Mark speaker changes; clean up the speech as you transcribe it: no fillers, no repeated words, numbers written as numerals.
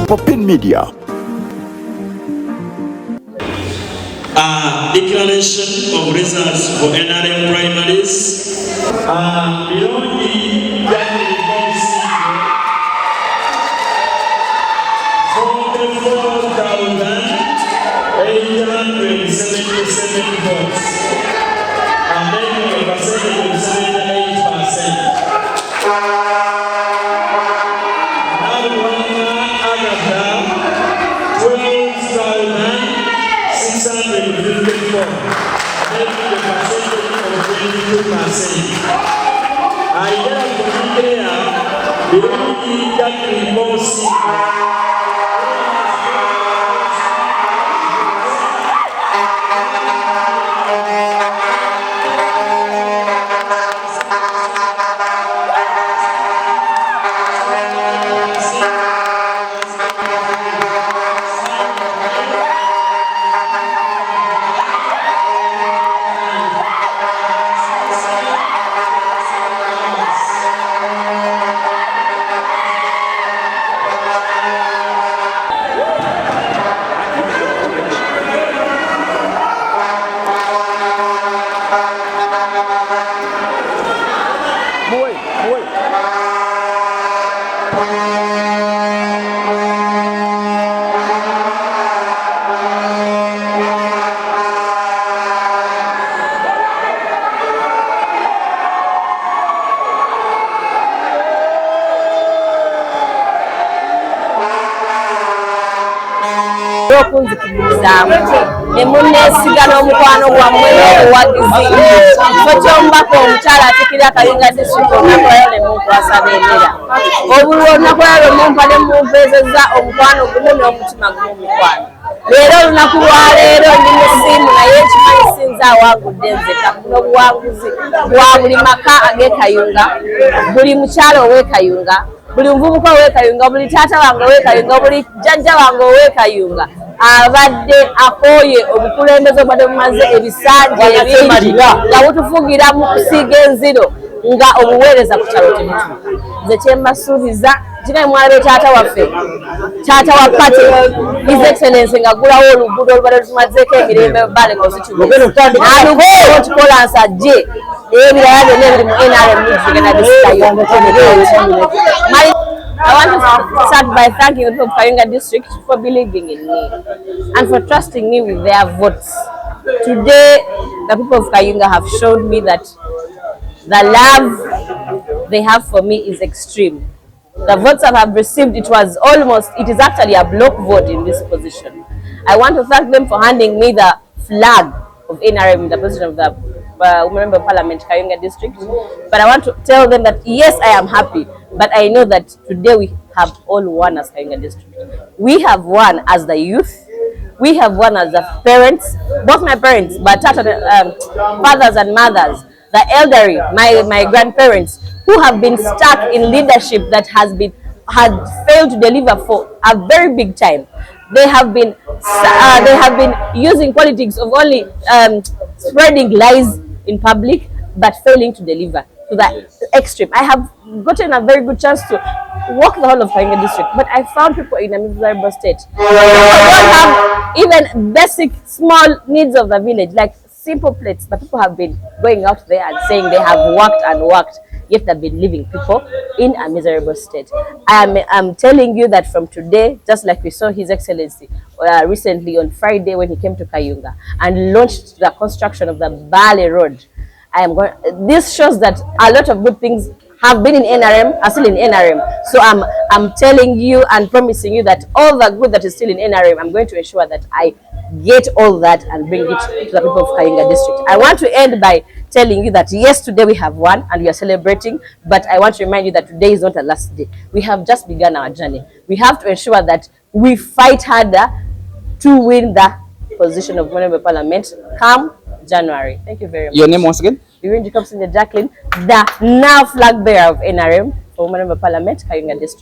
Speaker 1: Popin Media.
Speaker 2: Declaration of results for NRM primaries. Birungi Jackline Birungi 44,877 votes, and making a percentage of 78%. Agamba 12,654, making a percentage of 22%. Aidah Nantaba, Birungi Jackline Birungi.
Speaker 3: Okunzikirizamu ne munnesiga n'omukwano gwammwe n'obuwagizi kifo ky'omubaka omukyala atikirira Kayunga district olunaku lwayo ne munkwasa bendera olunaku lwayo lwe mumpa ne mumpeezezza omukwano gumu n'omutima gumu mukwano. Leero olunaku lwaleero ndi musiimu naye ekimanyi sinza awangudde nzeka n'obuwanguzi bwa buli maka ag'e Kayunga, buli mukyala ow'e Kayunga, buli muvubuka ow'e Kayunga, buli taata wange ow'e Kayunga, buli jjajja wange ow'e Kayunga abadde akooye obukulembeze obadde bumaze ebisanja ebingi nga butufugira mu kusiiga enziro nga obuweereza ku kyalo tebutuuka. Nze kyembasuubiza kinaye mwalabe taata waffe, taata wa Kkaadi, His Excellency nga gulawo oluguudo olubadde tumazeeko emirembe Bale n'alukola nsajje ebirala byonna ebiri mu NRM tugenda bisitayo. I want to start by thanking the people of Kayunga district for believing in me and for trusting me with their votes. Today, the people of Kayunga have showed me that the love they have for me is extreme. The votes I have received, it is actually a block vote in this position. I want to thank them for handing me the flag of NRM in the position of the member of Parliament, Kayunga district. But I want to tell them that yes, I am happy, but I know that today we have all won as Kayunga district. We have won as the youth. We have won as the parents, both my parents, but fathers and mothers, the elderly, my grandparents, who have been stuck in leadership that had failed to deliver for a very big time. They have been using politics of only spreading lies in public, but failing to deliver to the extreme. I have gotten a very good chance to walk the whole of Kayunga district, but I found people in a miserable state. People don't have even basic small needs of the village, like simple plates, but people have been going out there and saying they have worked and worked, yet they've been leaving people in a miserable state. I'm telling you that from today, just like we saw His Excellency recently on Friday when he came to Kayunga and launched the construction of the Bale Road, this shows that a lot of good things have been in NRM, are still in NRM. So I'm telling you and promising you that all the good that is still in NRM, I'm going to ensure that I get all that and bring it to the people of Kayunga district. I want to end by telling you that yes, today we have won and we are celebrating, but I want to remind you that today is not the last day. We have just begun our journey. We have to ensure that we fight harder to win the position of member of Parliament come January. Thank you very much.
Speaker 4: Your name once again?
Speaker 3: Jackline, the now flag bearer of NRM for member of Parliament, Kayunga district.